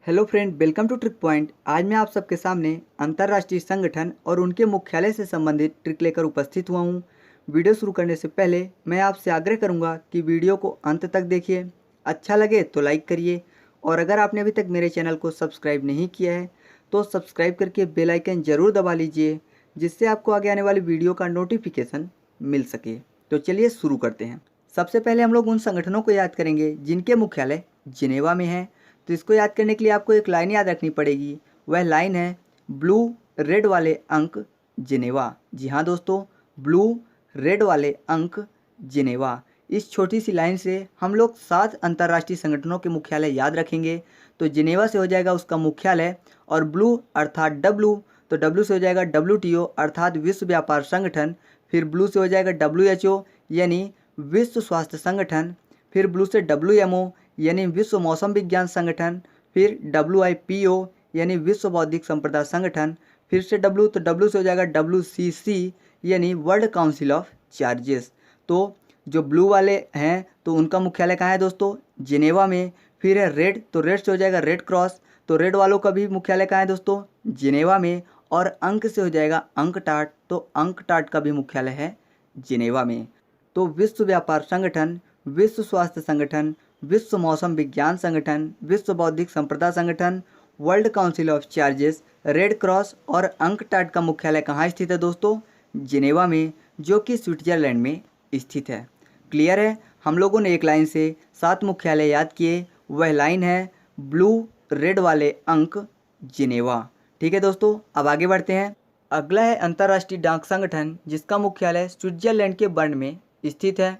Hello friend, welcome to Trick Point. आज मैं आप सबके सामने अंतर्राष्ट्रीय संगठन और उनके मुख्यालय से संबंधित ट्रिक लेकर उपस्थित हुआ हूँ। वीडियो शुरू करने से पहले मैं आपसे आग्रह करूँगा कि वीडियो को अंत तक देखिए। अच्छा लगे तो लाइक करिए और अगर आपने अभी तक मेरे चैनल को सब्सक्राइब नहीं किया है तो सब्सक्राइब करके बेल आइकन ज़रूर दबा लीजिए, जिससे आपको आगे आने वाली वीडियो का नोटिफिकेशन मिल सके। तो चलिए शुरू करते हैं। सबसे पहले हम लोग उन संगठनों को याद करेंगे जिनके मुख्यालय जिनेवा में है। तो इसको याद करने के लिए आपको एक लाइन याद रखनी पड़ेगी। वह लाइन है ब्लू रेड वाले अंक जिनेवा। जी हाँ दोस्तों, ब्लू रेड वाले अंक जिनेवा। इस छोटी सी लाइन से हम लोग 7 अंतर्राष्ट्रीय संगठनों के मुख्यालय याद रखेंगे। तो जिनेवा से हो जाएगा उसका मुख्यालय, और ब्लू अर्थात डब्लू, तो डब्लू से हो जाएगा WTO अर्थात विश्व व्यापार संगठन। फिर ब्लू से हो जाएगा WHO यानी विश्व स्वास्थ्य संगठन। फिर ब्लू से WMO यानी विश्व मौसम विज्ञान संगठन। फिर WIPO यानी विश्व बौद्धिक संपदा संगठन। फिर से W, तो W से हो जाएगा WCC यानी वर्ल्ड काउंसिल ऑफ चार्जेस। तो जो ब्लू वाले हैं तो उनका मुख्यालय कहाँ है दोस्तों? जिनेवा में। फिर है रेड, तो रेड से हो जाएगा रेड क्रॉस, तो रेड वालों का भी मुख्यालय कहाँ है दोस्तों? जिनेवा में। और अंक से हो जाएगा अंकटाट, तो अंकटाट का भी मुख्यालय है जिनेवा में। तो विश्व व्यापार संगठन, विश्व स्वास्थ्य संगठन, विश्व मौसम विज्ञान संगठन, विश्व बौद्धिक संपदा संगठन, world council of charges, red cross और अंकटाट का मुख्यालय कहाँ स्थित है दोस्तों? जिनेवा में, जो कि स्विट्जरलैंड में स्थित है। क्लियर है? हम लोगों ने एक लाइन से 7 मुख्यालय याद किए। वह लाइन है ब्लू रेड वाले अंक जिनेवा। ठीक है दोस्तों, अब आगे बढ़ते हैं। अगला है अंतर्राष्ट्रीय डाक संगठन, जिसका मुख्यालय स्विट्जरलैंड के बर्न में स्थित है।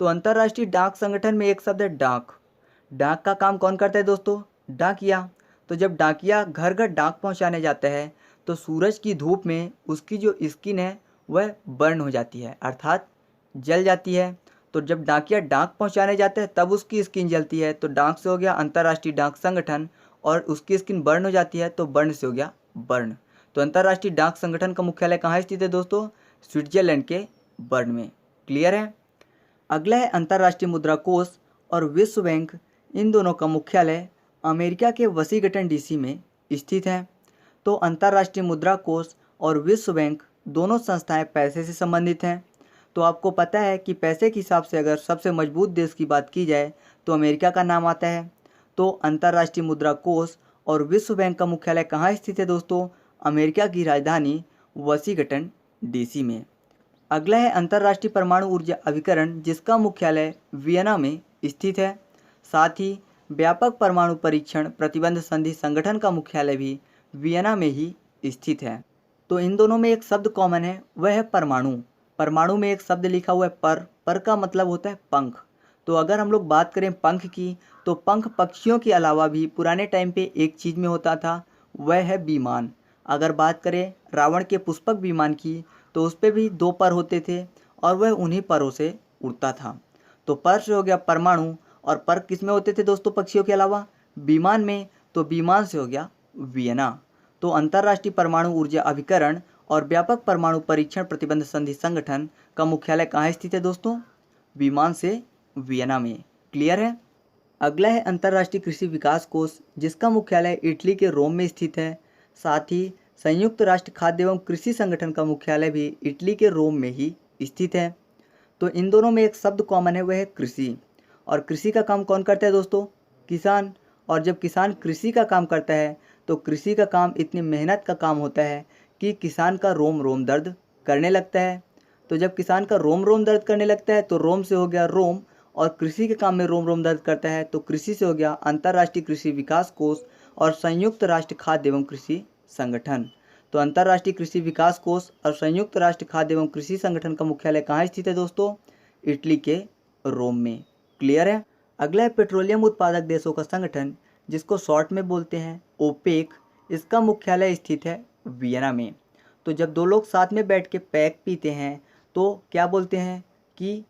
तो अंतर्राष्ट्रीय डाक संगठन में एक शब्द है डाक। डाक का काम कौन करता है दोस्तों? डाकिया। तो जब डाकिया घर घर डाक पहुंचाने जाता है तो सूरज की धूप में उसकी जो स्किन है वह बर्न हो जाती है, अर्थात जल जाती है। तो जब डाकिया डाक पहुंचाने जाता है तब उसकी स्किन जलती है। तो डाक से हो गया अंतर्राष्ट्रीय डाक संगठन, और उसकी स्किन बर्न हो जाती है तो बर्न से हो गया बर्न। तो अंतर्राष्ट्रीय डाक संगठन का मुख्यालय कहाँ स्थित है दोस्तों? स्विट्जरलैंड के बर्न में। क्लियर है? अगला है अंतर्राष्ट्रीय मुद्रा कोष और विश्व बैंक। इन दोनों का मुख्यालय अमेरिका के वाशिंगटन DC में स्थित है। तो अंतर्राष्ट्रीय मुद्रा कोष और विश्व बैंक दोनों संस्थाएं पैसे से संबंधित हैं। तो आपको पता है कि पैसे के हिसाब से अगर सबसे मजबूत देश की बात की जाए तो अमेरिका का नाम आता है। तो अंतर्राष्ट्रीय मुद्रा कोष और विश्व बैंक का मुख्यालय कहाँ स्थित है दोस्तों? अमेरिका की राजधानी वाशिंगटन DC में। अगला है अंतर्राष्ट्रीय परमाणु ऊर्जा अभिकरण, जिसका मुख्यालय वियना में स्थित है। साथ ही व्यापक परमाणु परीक्षण प्रतिबंध संधि संगठन का मुख्यालय भी वियना में ही स्थित है। तो इन दोनों में एक शब्द कॉमन है, वह है परमाणु। परमाणु में एक शब्द लिखा हुआ है पर का मतलब होता है पंख। तो अगर हम लोग बात करें पंख की, तो पंख पक्षियों के अलावा भी पुराने टाइम पे एक चीज़ में होता था, वह है विमान। अगर बात करें रावण के पुष्पक विमान की, तो उस पर भी 2 पर होते थे और वह उन्हीं परों से उड़ता था। तो पर से हो गया परमाणु, और पर किस में होते थे दोस्तों पक्षियों के अलावा? विमान में। तो विमान से हो गया वियना। तो अंतर्राष्ट्रीय परमाणु ऊर्जा अभिकरण और व्यापक परमाणु परीक्षण प्रतिबंध संधि संगठन का मुख्यालय कहाँ स्थित है दोस्तों? विमान से वियना में। क्लियर है? अगला है अंतर्राष्ट्रीय कृषि विकास कोष, जिसका मुख्यालय इटली के रोम में स्थित है। साथ ही संयुक्त राष्ट्र खाद्य एवं कृषि संगठन का मुख्यालय भी इटली के रोम में ही स्थित है। तो इन दोनों में एक शब्द कॉमन है, वह है कृषि। और कृषि का काम कौन करता है दोस्तों? किसान। और जब किसान कृषि का काम करता है तो कृषि का काम इतनी मेहनत का काम होता है कि किसान का रोम रोम दर्द करने लगता है। तो जब किसान का रोम रोम दर्द करने लगता है तो रोम से हो गया रोम, और कृषि के काम में रोम रोम दर्द करता है तो कृषि से हो गया अंतर्राष्ट्रीय कृषि विकास कोष और संयुक्त राष्ट्र खाद्य एवं कृषि संगठन। तो अंतर्राष्ट्रीय कृषि विकास कोष और संयुक्त राष्ट्र खाद्य एवं कृषि संगठन का मुख्यालय कहाँ स्थित है दोस्तों? इटली के रोम में। क्लियर है? अगला है पेट्रोलियम उत्पादक देशों का संगठन, जिसको शॉर्ट में बोलते हैं ओपेक। इसका मुख्यालय स्थित है वियना में। तो जब 2 लोग साथ में बैठ के पैक पीते हैं तो क्या बोलते हैं कि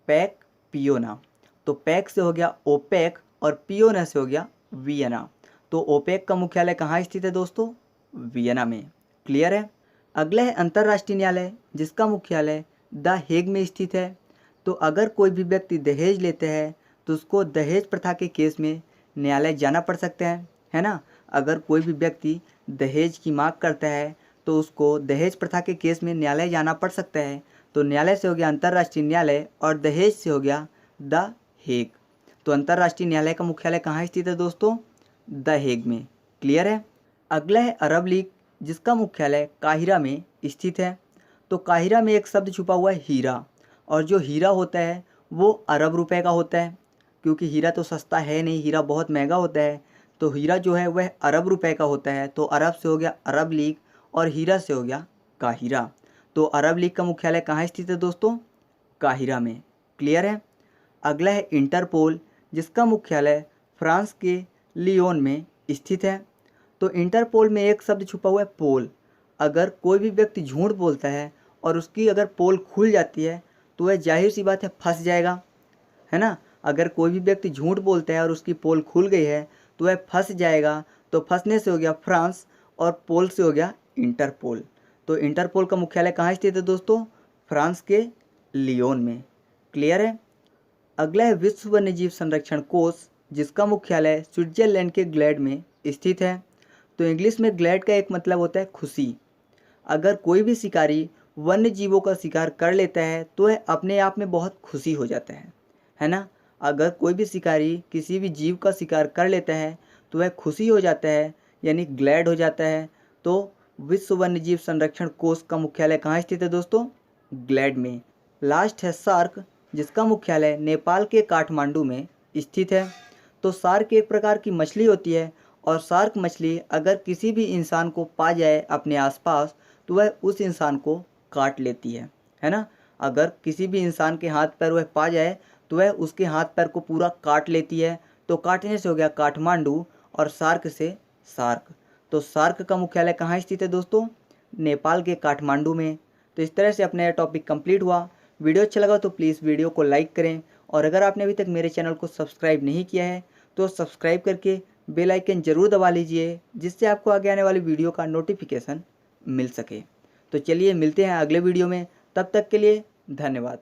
पैक पियो ना। तो पैक से हो गया ओपेक और पियो ना से हो गया वियना। तो ओपेक का मुख्यालय कहाँ स्थित है दोस्तों? वियना में। क्लियर है? अगला है अंतर्राष्ट्रीय न्यायालय, जिसका मुख्यालय द हेग में स्थित है। तो अगर कोई भी व्यक्ति दहेज लेते हैं तो उसको दहेज प्रथा के केस में न्यायालय जाना पड़ सकता है। है ना। अगर कोई भी व्यक्ति दहेज की मांग करता है तो उसको दहेज प्रथा के केस में न्यायालय जाना पड़ सकता है। तो न्यायालय से हो गया अंतर्राष्ट्रीय न्यायालय और दहेज से हो गया द हेग। तो अंतर्राष्ट्रीय न्यायालय का मुख्यालय कहाँ स्थित है दोस्तों? द हेग में। क्लियर है। अगला है अरब लीग, जिसका मुख्यालय काहिरा में स्थित है। तो काहिरा में एक शब्द छुपा हुआ है हीरा, और जो हीरा होता है वो अरब रुपए का होता है, क्योंकि हीरा तो सस्ता है नहीं, हीरा बहुत महंगा होता है। तो हीरा जो है वह अरब रुपए का होता है। तो अरब से हो गया अरब लीग और हीरा से हो गया काहिरा। तो अरब लीग का मुख्यालय कहाँ स्थित है दोस्तों? काहिरा में। क्लियर है। अगला है इंटरपोल, जिसका मुख्यालय फ्रांस के लियोन में स्थित है। तो इंटरपोल में एक शब्द छुपा हुआ है पोल। अगर कोई भी व्यक्ति झूठ बोलता है और उसकी अगर पोल खुल जाती है तो वह जाहिर सी बात है फंस जाएगा, है ना। अगर कोई भी व्यक्ति झूठ बोलता है और उसकी पोल खुल गई है तो वह फंस जाएगा। तो फंसने से हो गया फ्रांस और पोल से हो गया इंटरपोल। तो इंटरपोल का मुख्यालय कहाँ स्थित है दोस्तों? फ्रांस के लियोन में। क्लियर है। अगला है विश्व वन्यजीव संरक्षण कोष, जिसका मुख्यालय स्विट्जरलैंड के ग्लैड में स्थित है। तो इंग्लिश में ग्लैड का एक मतलब होता है खुशी। अगर कोई भी शिकारी वन्य जीवों का शिकार कर लेता है तो वह अपने आप में बहुत खुशी हो जाता है ना। अगर कोई भी शिकारी किसी भी जीव का शिकार कर लेता है तो वह खुशी हो जाता है, यानी ग्लैड हो जाता है। तो विश्व वन्यजीव संरक्षण कोष का मुख्यालय कहाँ स्थित है दोस्तों? ग्लैड में। लास्ट है सार्क, जिसका मुख्यालय नेपाल के काठमांडू में स्थित है। तो सार्क एक प्रकार की मछली होती है, और सार्क मछली अगर किसी भी इंसान को पा जाए अपने आसपास तो वह उस इंसान को काट लेती है ना। अगर किसी भी इंसान के हाथ पैर वह पा जाए तो वह उसके हाथ पैर को पूरा काट लेती है। तो काटने से हो गया काठमांडू और सार्क से सार्क। तो सार्क का मुख्यालय कहाँ स्थित है दोस्तों? नेपाल के काठमांडू में। तो इस तरह से अपना यह टॉपिक कंप्लीट हुआ। वीडियो अच्छा लगा तो प्लीज़ वीडियो को लाइक करें, और अगर आपने अभी तक मेरे चैनल को सब्सक्राइब नहीं किया है तो सब्सक्राइब करके बेल आइकन ज़रूर दबा लीजिए, जिससे आपको आगे आने वाली वीडियो का नोटिफिकेशन मिल सके। तो चलिए मिलते हैं अगले वीडियो में, तब तक के लिए धन्यवाद।